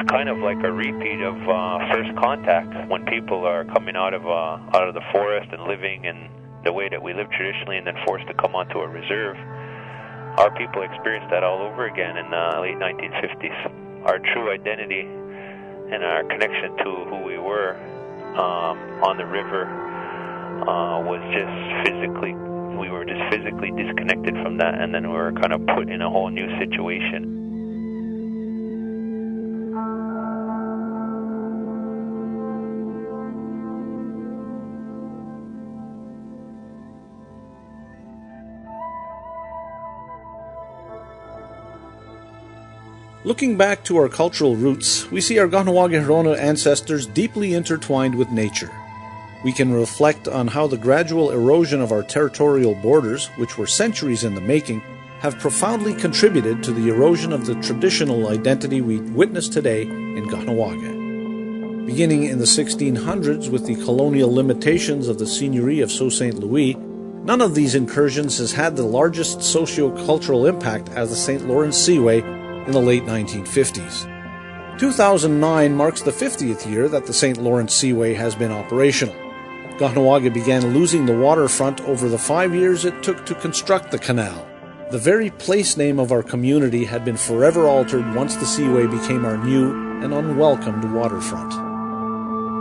kind of like a repeat of first contact, when people are coming out of the forest and living in the way that we live traditionally, and then forced to come onto a reserve. Our people experienced that all over again in the late 1950s. Our true identity and our connection to who we were on the river was just physically, we were just physically disconnected from that, and then we were kind of put in a whole new situation. Looking back to our cultural roots, we see our Kahnawa'kehró ancestors deeply intertwined with nature. We can reflect on how the gradual erosion of our territorial borders, which were centuries in the making, have profoundly contributed to the erosion of the traditional identity we witness today in Kahnawake. Beginning in the 1600s with the colonial limitations of the Seigneurie of Sault Ste. Louis, none of these incursions has had the largest socio-cultural impact as the St. Lawrence Seaway in the late 1950s. 2009 marks the 50th year that the St. Lawrence Seaway has been operational. Kahnawake began losing the waterfront over the 5 years it took to construct the canal. The very place name of our community had been forever altered once the Seaway became our new and unwelcomed waterfront.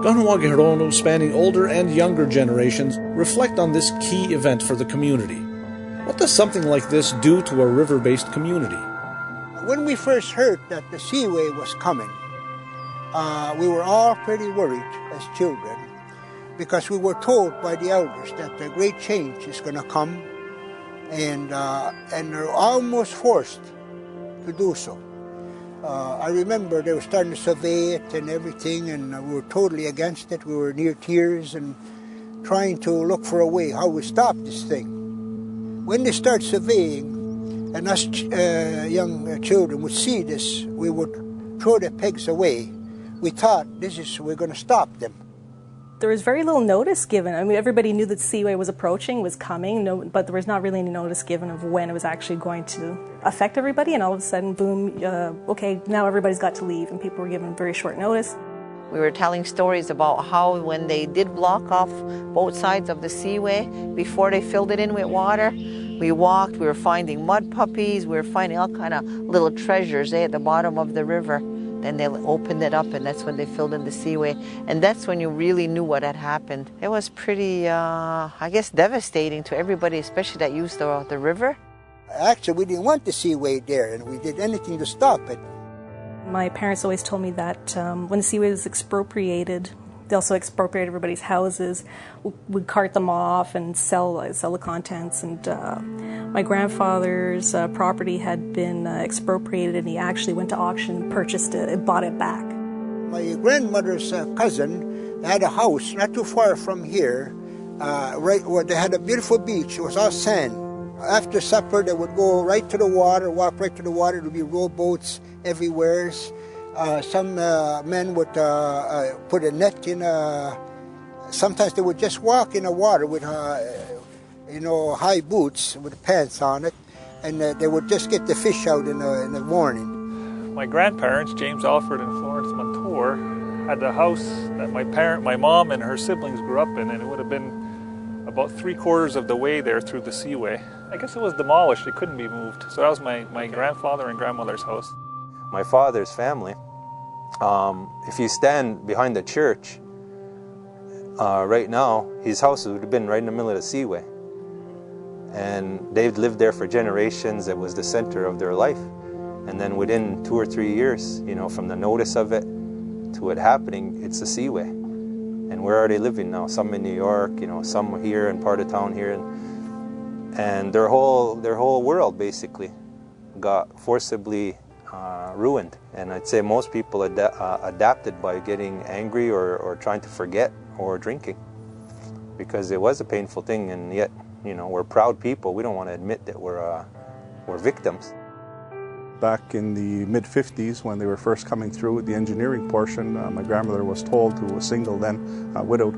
Kahnawa'kehró, spanning older and younger generations, reflect on this key event for the community. What does something like this do to a river-based community? When we first heard that the Seaway was coming, we were all pretty worried as children, because we were told by the elders that a great change is going to come, and they're almost forced to do so. I remember they were starting to survey it and everything, and we were totally against it. We were near tears and trying to look for a way how we stop this thing. When they start surveying, and us young children would see this, we would throw the pegs away. We thought, we're going to stop them. There was very little notice given. I mean, everybody knew that Seaway was approaching, was coming, but there was not really any notice given of when it was actually going to affect everybody. And all of a sudden, boom, okay, now everybody's got to leave, and people were given very short notice. We were telling stories about how when they did block off both sides of the Seaway, before they filled it in with water, we walked, we were finding mud puppies, we were finding all kind of little treasures at the bottom of the river. Then they opened it up, and that's when they filled in the Seaway. And that's when you really knew what had happened. It was pretty, I guess, devastating to everybody, especially that used the river. Actually, we didn't want the Seaway there, and we did anything to stop it. My parents always told me that when the Seaway was expropriated, they also expropriated everybody's houses. We'd cart them off and sell the contents. And my grandfather's property had been expropriated, and he actually went to auction, purchased it, and bought it back. My grandmother's cousin had a house not too far from here, right where they had a beautiful beach. It was all sand. After supper, they would go right to the water, walk right to the water. There would be rowboats everywhere. Some men would put a net in. Sometimes they would just walk in the water with, high boots with pants on it, and they would just get the fish out in the morning. My grandparents, James Alfred and Florence Montour, had the house that my mom and her siblings grew up in, and it would have been about 3/4 of the way there through the Seaway. I guess it was demolished; it couldn't be moved. So that was my grandfather and grandmother's house. My father's family, if you stand behind the church right now, his house would have been right in the middle of the Seaway. And they've lived there for generations. It was the center of their life. And then within 2 or 3 years, from the notice of it to it happening, it's the Seaway. And where are they living now? Some in New York, some here in part of town here. And their whole world basically got forcibly ruined. And I'd say most people adapted by getting angry or trying to forget or drinking, because it was a painful thing, and yet, we're proud people. We don't want to admit that we're victims. Back in the mid-50s, when they were first coming through with the engineering portion, my grandmother was told, who was single then, widowed,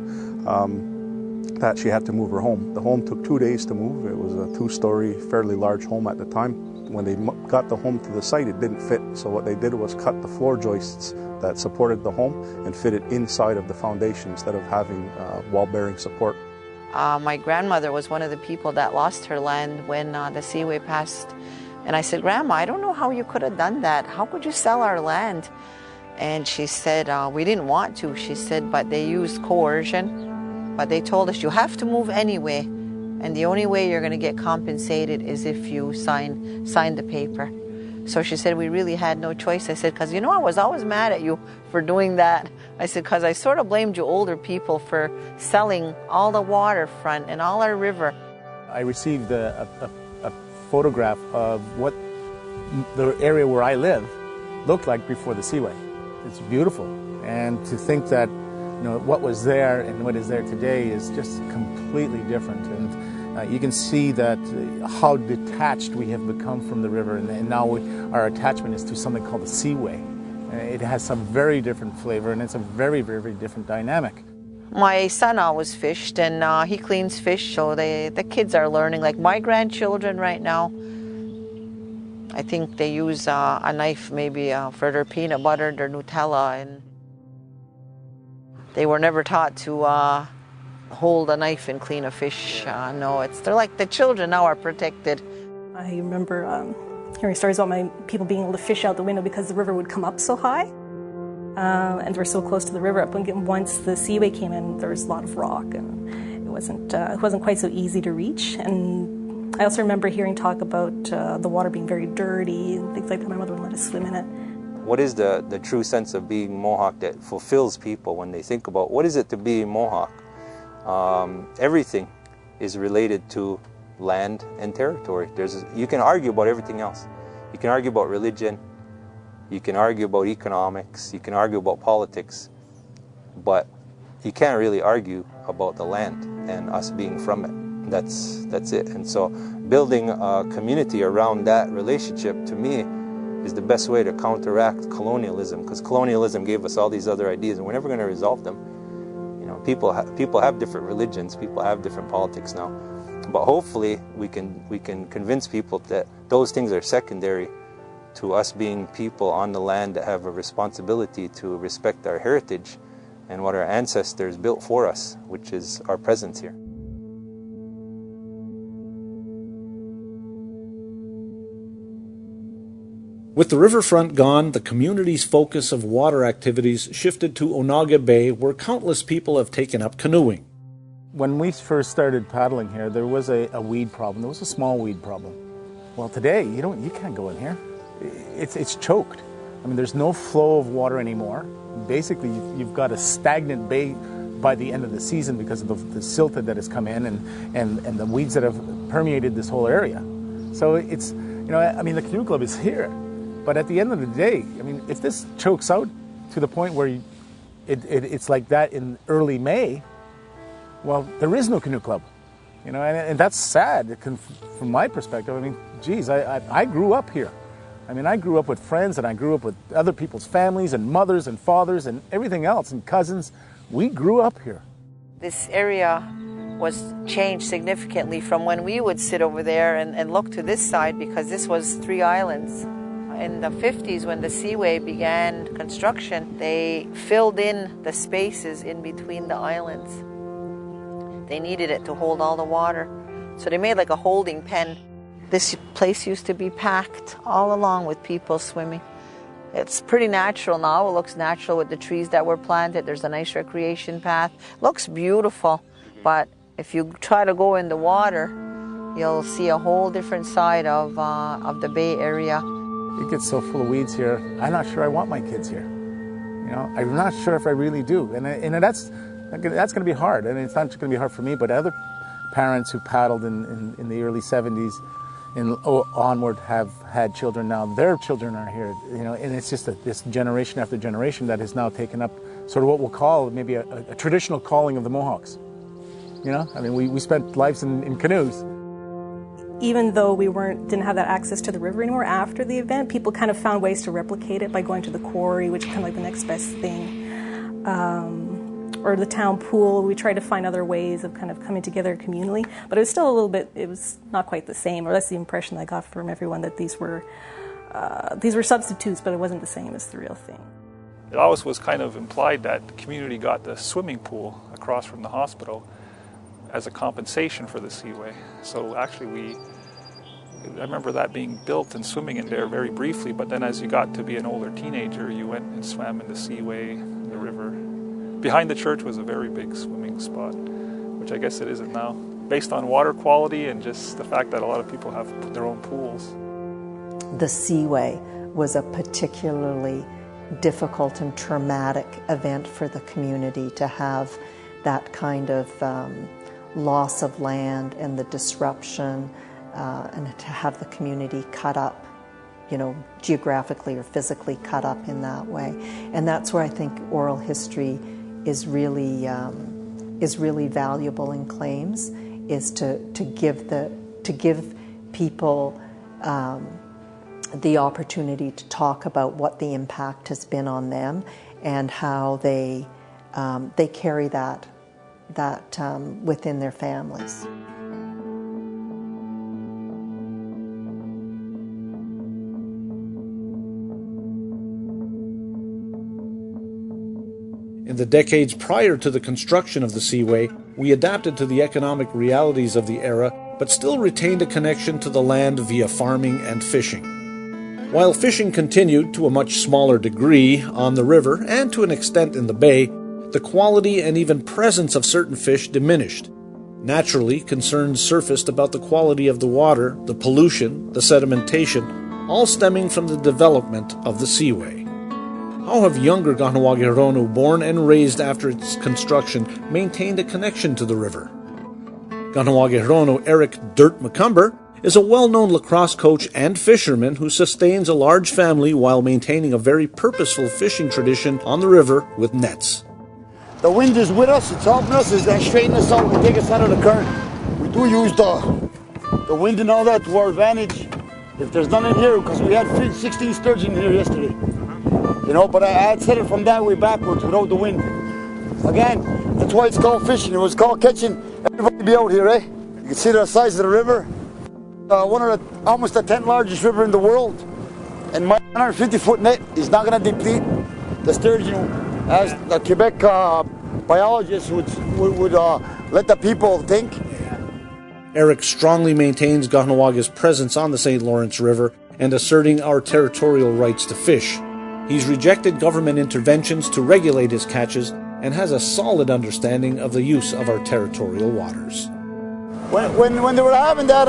that she had to move her home. The home took 2 days to move. It was a 2-story, fairly large home at the time. When they got the home to the site, it didn't fit, so what they did was cut the floor joists that supported the home and fit it inside of the foundation instead of having wall-bearing support. My grandmother was one of the people that lost her land when the Seaway passed. And I said, Grandma, I don't know how you could have done that. How could you sell our land? And she said, we didn't want to. She said, but they used coercion. But they told us, you have to move anyway. And the only way you're going to get compensated is if you sign the paper. So she said, we really had no choice. I said, because you know, I was always mad at you for doing that. I said, because I sort of blamed you older people for selling all the waterfront and all our river. I received a photograph of what the area where I live looked like before the Seaway. It's beautiful. And to think that, you know, what was there and what is there today is just completely different. And you can see that how detached we have become from the river, and now our attachment is to something called the Seaway. It has some very different flavor, and it's a very, very, very different dynamic. My son always fished, and he cleans fish, so the kids are learning. Like my grandchildren right now, I think they use a knife maybe for their peanut butter, their Nutella, and they were never taught to hold a knife and clean a fish. No, they're like the children now are protected. I remember hearing stories about my people being able to fish out the window because the river would come up so high, and we're so close to the river. Once the Seaway came in, there was a lot of rock, and it wasn't quite so easy to reach. And I also remember hearing talk about the water being very dirty and things like that. My mother wouldn't let us swim in it. What is the true sense of being Mohawk that fulfills people when they think about what is it to be Mohawk? Everything is related to land and territory. You can argue about everything else. You can argue about religion, you can argue about economics, you can argue about politics, but you can't really argue about the land and us being from it. That's it. And so building a community around that relationship, to me, is the best way to counteract colonialism, because colonialism gave us all these other ideas and we're never going to resolve them. People have different religions, people have different politics now, but hopefully we can convince people that those things are secondary to us being people on the land that have a responsibility to respect our heritage and what our ancestors built for us, which is our presence here. With the riverfront gone, the community's focus of water activities shifted to Onaga Bay, where countless people have taken up canoeing. When we first started paddling here, there was a weed problem. There was a small weed problem. Well, today, you can't go in here. It's choked. I mean, there's no flow of water anymore. Basically, you've got a stagnant bay by the end of the season because of the silted that has come in and the weeds that have permeated this whole area. So it's, I mean, the canoe club is here. But at the end of the day, I mean, if this chokes out to the point where it's like that in early May, well, there is no canoe club, and that's sad from my perspective. I mean, geez, I grew up here. I mean, I grew up with friends, and I grew up with other people's families and mothers and fathers and everything else and cousins. We grew up here. This area was changed significantly from when we would sit over there and look to this side, because this was 3 islands. In the 50s, when the Seaway began construction, they filled in the spaces in between the islands. They needed it to hold all the water. So they made like a holding pen. This place used to be packed all along with people swimming. It's pretty natural now. It looks natural with the trees that were planted. There's a nice recreation path. Looks beautiful, but if you try to go in the water, you'll see a whole different side of the Bay Area. It gets so full of weeds here, I'm not sure I want my kids here. I'm not sure if I really do. And that's going to be hard. And it's not just going to be hard for me, but other parents who paddled in the early 70s and onward have had children now. Their children are here, and it's just this generation after generation that has now taken up sort of what we'll call maybe a traditional calling of the Mohawks. I mean, we spent lives in canoes. Even though we didn't have that access to the river anymore after the event, people kind of found ways to replicate it by going to the quarry, which is kind of like the next best thing, or the town pool. We tried to find other ways of kind of coming together communally, but it was still it was not quite the same, or that's the impression I got from everyone, that these were substitutes, but it wasn't the same as the real thing. it always was kind of implied that the community got the swimming pool across from the hospital as a compensation for the Seaway. So actually I remember that being built and swimming in there very briefly, but then as you got to be an older teenager, you went and swam in the Seaway, the river. Behind the church was a very big swimming spot, which I guess it isn't now, based on water quality and just the fact that a lot of people have their own pools. The Seaway was a particularly difficult and traumatic event for the community to have that kind of loss of land and the disruption, and to have the community cut up, geographically or physically cut up in that way. And that's where I think oral history is really valuable in claims, is to give people the opportunity to talk about what the impact has been on them and how they carry that within their families. In the decades prior to the construction of the Seaway, we adapted to the economic realities of the era, but still retained a connection to the land via farming and fishing. While fishing continued to a much smaller degree on the river and to an extent in the bay, the quality and even presence of certain fish diminished. Naturally, concerns surfaced about the quality of the water, the pollution, the sedimentation, all stemming from the development of the Seaway. How have younger Kahnawa'kehró, born and raised after its construction, maintained a connection to the river? Kahnawa'kehró Eric Dirt McComber is a well-known lacrosse coach and fisherman who sustains a large family while maintaining a very purposeful fishing tradition on the river with nets. The wind is with us, it's helping us, it's going to straighten us out and take us out of the current. We do use the wind and all that to our advantage. If there's none in here, because we had 16 sturgeon here yesterday. But I had set it from that way backwards without the wind. Again, that's why it's called fishing. It was called catching. Everybody be out here, eh? You can see the size of the river. One of almost the 10th largest river in the world. And my 150-foot net is not going to deplete the sturgeon, as the Quebec biologists would let the people think. Eric strongly maintains Kahnawaga's presence on the St. Lawrence River and asserting our territorial rights to fish. He's rejected government interventions to regulate his catches and has a solid understanding of the use of our territorial waters. When they were having that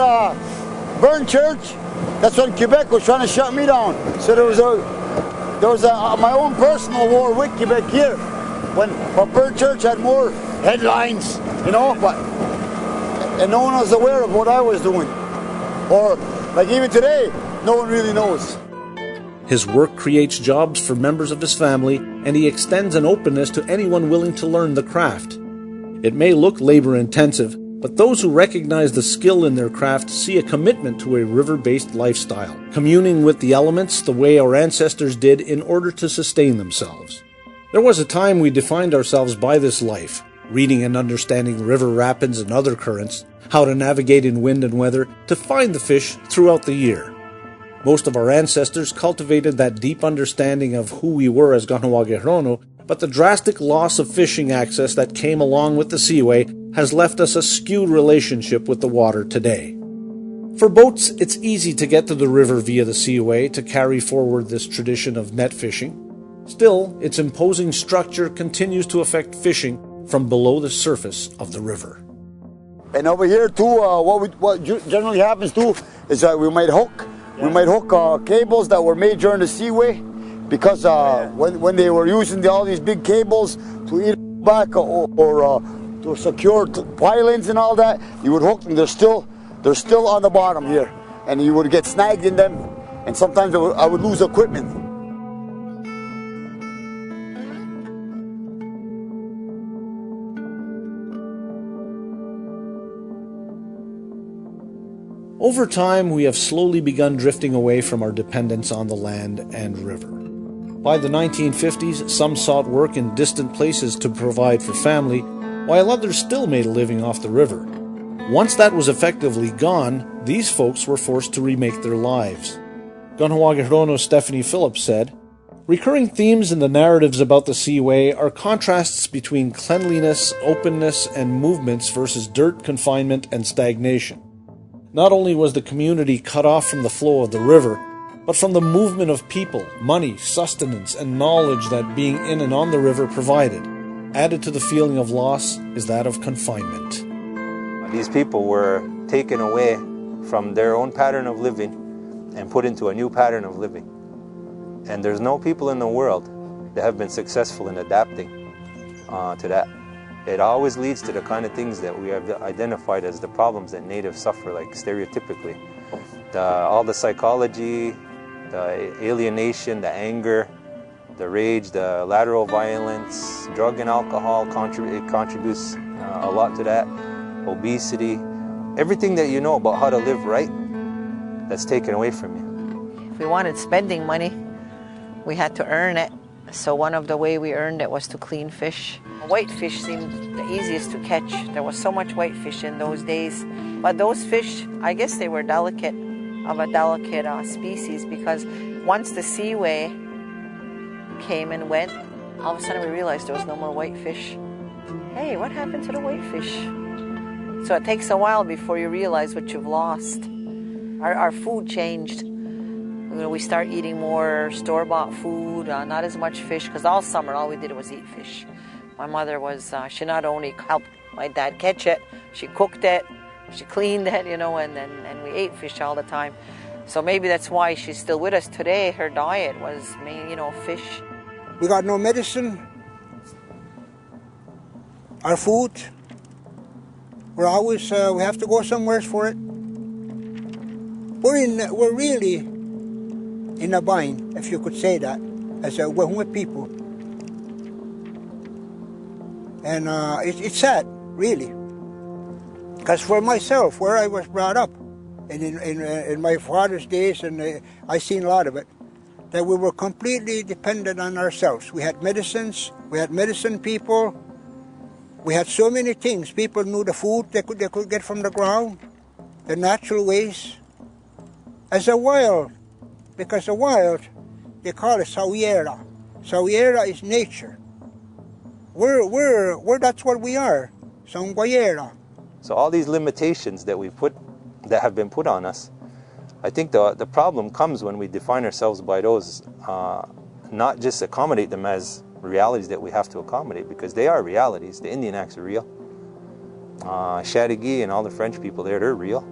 burned church, that's when Quebec was trying to shut me down. So there was my own personal war with Quebec here. But Burn Church had more headlines, and no one was aware of what I was doing. Or, like even today, no one really knows. His work creates jobs for members of his family, and he extends an openness to anyone willing to learn the craft. It may look labor-intensive, but those who recognize the skill in their craft see a commitment to a river-based lifestyle, communing with the elements the way our ancestors did in order to sustain themselves. There was a time we defined ourselves by this life, reading and understanding river rapids and other currents, how to navigate in wind and weather, to find the fish throughout the year. Most of our ancestors cultivated that deep understanding of who we were as Kahnawa'kehró, but the drastic loss of fishing access that came along with the Seaway has left us a skewed relationship with the water today. For boats, it's easy to get to the river via the Seaway to carry forward this tradition of net fishing. Still, its imposing structure continues to affect fishing from below the surface of the river. And over here too, what generally happens too is that we might hook cables that were made during the Seaway, because when they were using all these big cables to either back or to secure pilings and all that, you would hook them. They're still on the bottom here, and you would get snagged in them, and sometimes I would lose equipment. Over time, we have slowly begun drifting away from our dependence on the land and river. By the 1950s, some sought work in distant places to provide for family, while others still made a living off the river. Once that was effectively gone, these folks were forced to remake their lives. Kahnawa'kehró Stephanie Phillips said, Recurring themes in the narratives about the Seaway are contrasts between cleanliness, openness, and movements versus dirt, confinement, and stagnation. Not only was the community cut off from the flow of the river, but from the movement of people, money, sustenance, and knowledge that being in and on the river provided. Added to the feeling of loss is that of confinement. These people were taken away from their own pattern of living and put into a new pattern of living. And there's no people in the world that have been successful in adapting to that. It always leads to the kind of things that we have identified as the problems that natives suffer, like stereotypically. All the psychology, the alienation, the anger, the rage, the lateral violence, drug and alcohol contributes a lot to that. Obesity, everything that you know about how to live right, that's taken away from you. If we wanted spending money, we had to earn it. So one of the way we earned it was to clean fish. Whitefish seemed the easiest to catch. There was so much whitefish in those days. But those fish, I guess they were delicate, of a delicate species, because once the Seaway came and went, all of a sudden we realized there was no more whitefish. Hey, what happened to the whitefish? So it takes a while before you realize what you've lost. Our food changed. You know, we start eating more store-bought food, not as much fish, because all summer all we did was eat fish. My mother was, she not only helped my dad catch it, she cooked it, she cleaned it, you know, and we ate fish all the time. So maybe that's why she's still with us today. Her diet was, you know, fish. We got no medicine. Our food, we're always, we have to go somewhere for it. We're really in a bind, if you could say that, as a Wahuma people. And it's sad, really. Because for myself, where I was brought up, and in my father's days, and I seen a lot of it, that we were completely dependent on ourselves. We had medicines, we had medicine people, we had so many things. People knew the food they could get from the ground, the natural ways. As a wild, because the wild, they call it Sawiera. Sawiera is nature. We're that's what we are, Sangwayera. So all these limitations that that have been put on us, I think the problem comes when we define ourselves by those, not just accommodate them as realities that we have to accommodate, because they are realities. The Indian acts are real. Shadigi and all the French people there, they're real.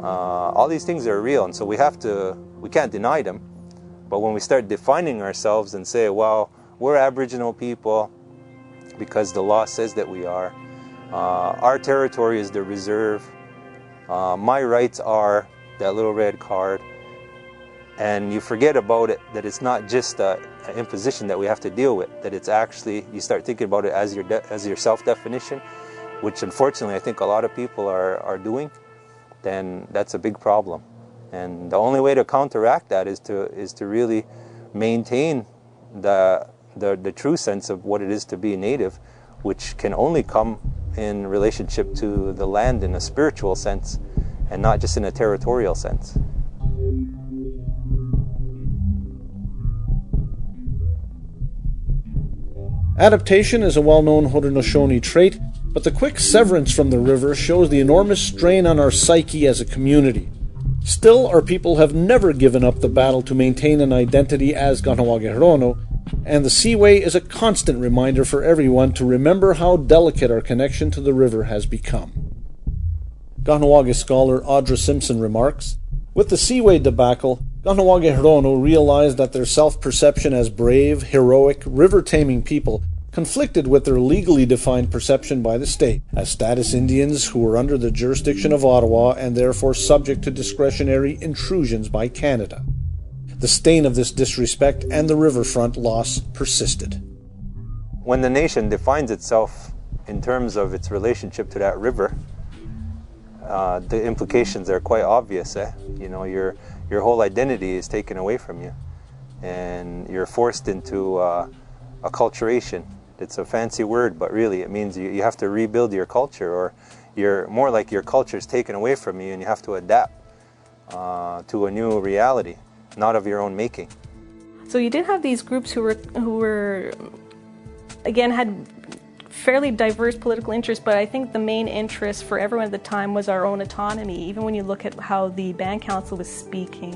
All these things are real, and so we can't deny them. But when we start defining ourselves and say, well, we're Aboriginal people because the law says that we are, our territory is the reserve, my rights are that little red card, and you forget about it, that it's not just an imposition that we have to deal with, that it's actually, you start thinking about it as your self-definition, which unfortunately I think a lot of people are doing, then that's a big problem. And the only way to counteract that is to really maintain the true sense of what it is to be native, which can only come in relationship to the land in a spiritual sense and not just in a territorial sense. Adaptation is a well-known Haudenosaunee trait, but the quick severance from the river shows the enormous strain on our psyche as a community. Still, our people have never given up the battle to maintain an identity as Kahnawa'kehró, and the Seaway is a constant reminder for everyone to remember how delicate our connection to the river has become. Kahnawake scholar Audra Simpson remarks, with the Seaway debacle, Kahnawa'kehró realized that their self-perception as brave, heroic, river-taming people conflicted with their legally defined perception by the state as status Indians who were under the jurisdiction of Ottawa and therefore subject to discretionary intrusions by Canada. The stain of this disrespect and the riverfront loss persisted. When the nation defines itself in terms of its relationship to that river, the implications are quite obvious. You know, your whole identity is taken away from you, and you're forced into acculturation. It's a fancy word, but really it means you have to rebuild your culture, or you're more like your culture is taken away from you and you have to adapt to a new reality, not of your own making. So you did have these groups who were again, had fairly diverse political interests, but I think the main interest for everyone at the time was our own autonomy. Even when you look at how the Band Council was speaking,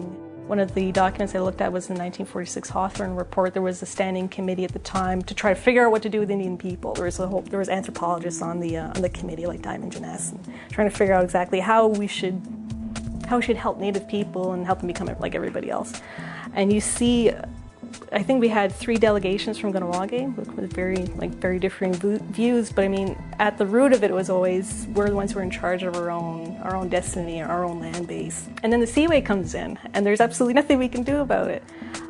one of the documents I looked at was the 1946 Hawthorne report. There was a standing committee at the time to try to figure out what to do with Indian people. There was anthropologists on the committee, like Diamond Janess, and trying to figure out exactly how we should help Native people and help them become like everybody else. And you see, I think we had 3 delegations from Kahnawake with very differing views, but I mean, at the root of it was always, we're the ones who are in charge of our own destiny, our own land base. And then the Seaway comes in, and there's absolutely nothing we can do about it.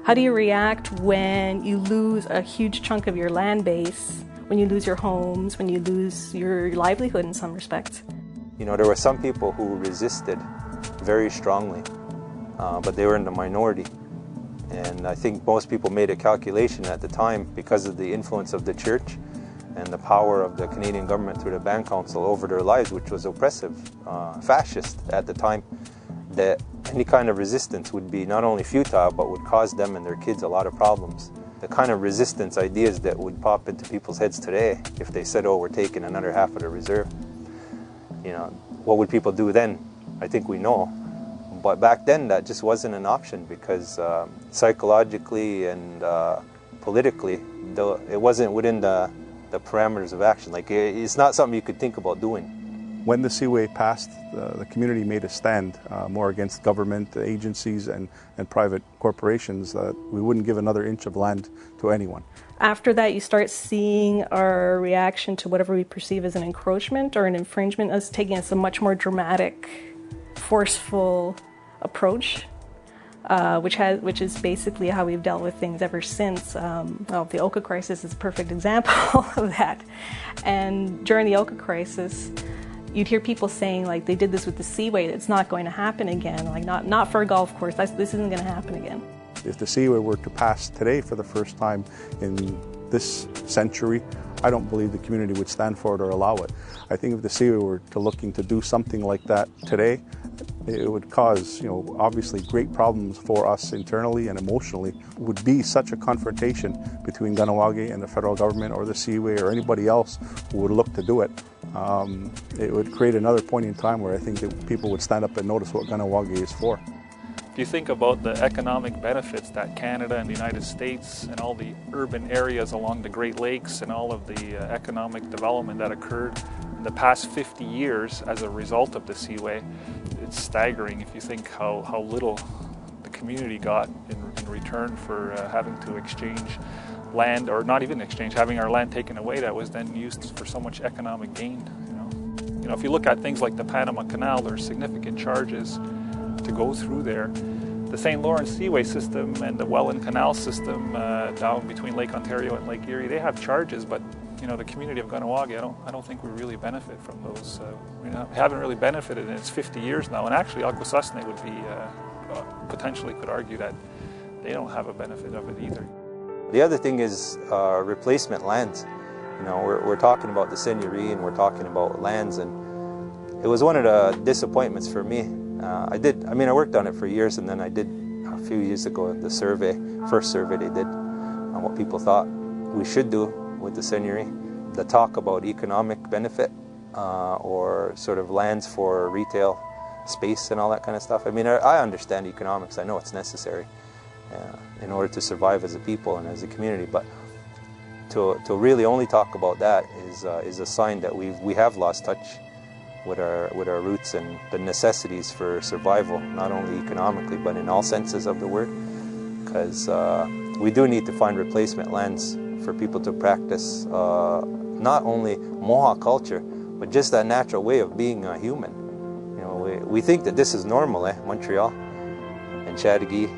How do you react when you lose a huge chunk of your land base, when you lose your homes, when you lose your livelihood in some respects? You know, there were some people who resisted very strongly, but they were in the minority. And I think most people made a calculation at the time, because of the influence of the church and the power of the Canadian government through the Band Council over their lives, which was oppressive, fascist at the time, that any kind of resistance would be not only futile, but would cause them and their kids a lot of problems. The kind of resistance ideas that would pop into people's heads today, if they said, oh, we're taking another half of the reserve, you know, what would people do then? I think we know. But back then, that just wasn't an option, because psychologically and politically, it wasn't within the parameters of action. Like, it's not something you could think about doing. When the Seaway passed, the community made a stand more against government agencies and private corporations, that we wouldn't give another inch of land to anyone. After that, you start seeing our reaction to whatever we perceive as an encroachment or an infringement as taking us a much more dramatic, forceful approach, which is basically how we've dealt with things ever since. The Oka crisis is a perfect example of that. And during the Oka crisis, you'd hear people saying, like, they did this with the Seaway, it's not going to happen again, like not for a golf course, this isn't going to happen again. If the Seaway were to pass today for the first time in this century, I don't believe the community would stand for it or allow it. I think if the Seaway were looking to do something like that today, it would cause, obviously great problems for us internally and emotionally. It would be such a confrontation between Kahnawake and the federal government or the Seaway or anybody else who would look to do it. It would create another point in time where I think that people would stand up and notice what Kahnawake is for. If you think about the economic benefits that Canada and the United States and all the urban areas along the Great Lakes and all of the economic development that occurred in the past 50 years as a result of the Seaway, it's staggering if you think how little the community got in return for having to exchange land, or not even exchange, having our land taken away that was then used for so much economic gain. You know, if you look at things like the Panama Canal, there are significant charges to go through there. The St. Lawrence Seaway system and the Welland Canal system down between Lake Ontario and Lake Erie, they have charges, but the community of Kahnawake, I don't think we really benefit from those. We haven't really benefited, and it's 50 years now. And actually, Akwesasne would be potentially could argue that they don't have a benefit of it either. The other thing is replacement lands. We're talking about the seigneurie and we're talking about lands, and it was one of the disappointments for me. I worked on it for years, and then I did a few years ago the first survey they did on what people thought we should do with the seigneurie. The talk about economic benefit or sort of lands for retail space and all that kind of stuff. I understand economics. I know it's necessary in order to survive as a people and as a community, but to really only talk about that is a sign that we have lost touch with our roots and the necessities for survival, not only economically but in all senses of the word, because we do need to find replacement lands for people to practice not only Mohawk culture, but just that natural way of being a human. We think that this is normal, Montreal and Chateauguay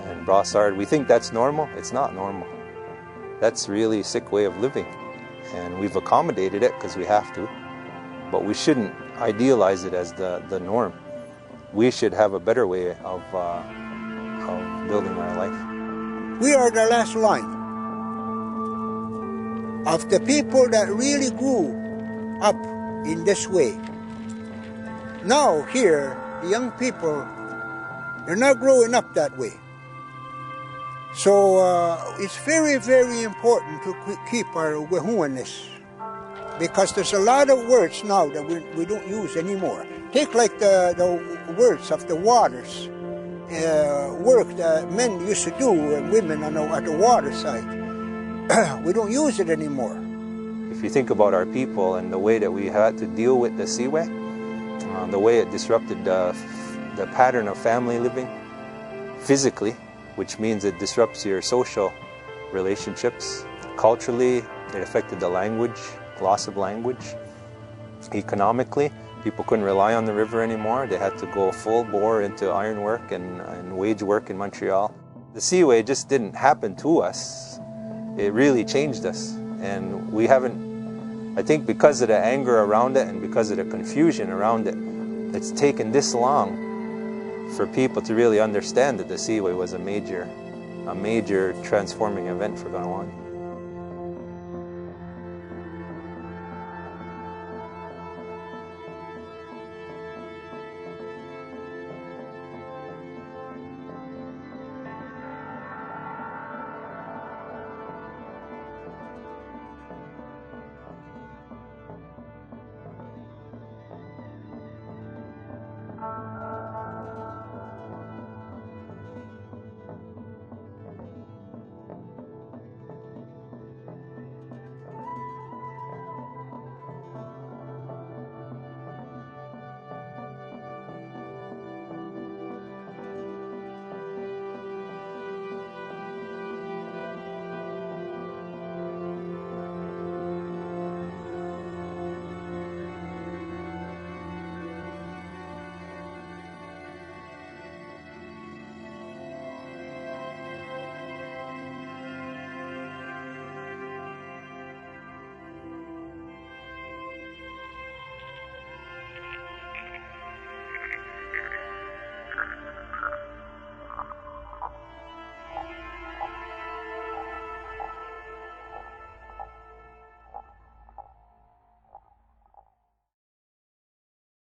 and Brossard. We think that's normal. It's not normal. That's really a sick way of living, and we've accommodated it because we have to. But we shouldn't idealize it as the norm. We should have a better way of building our life. We are the last line of the people that really grew up in this way. Now here, the young people, they're not growing up that way. So it's very, very important to keep our Wehuanness, because there's a lot of words now that we don't use anymore. Take like the words of the waters, work that men used to do and women at the water side. We don't use it anymore. If you think about our people and the way that we had to deal with the Seaway, the way it disrupted the pattern of family living physically, which means it disrupts your social relationships. Culturally, it affected the language, loss of language. Economically, people couldn't rely on the river anymore. They had to go full bore into ironwork and wage work in Montreal. The Seaway just didn't happen to us. It really changed us. And we haven't, I think because of the anger around it and because of the confusion around it, it's taken this long for people to really understand that the Seaway was a major transforming event for Kahnawake.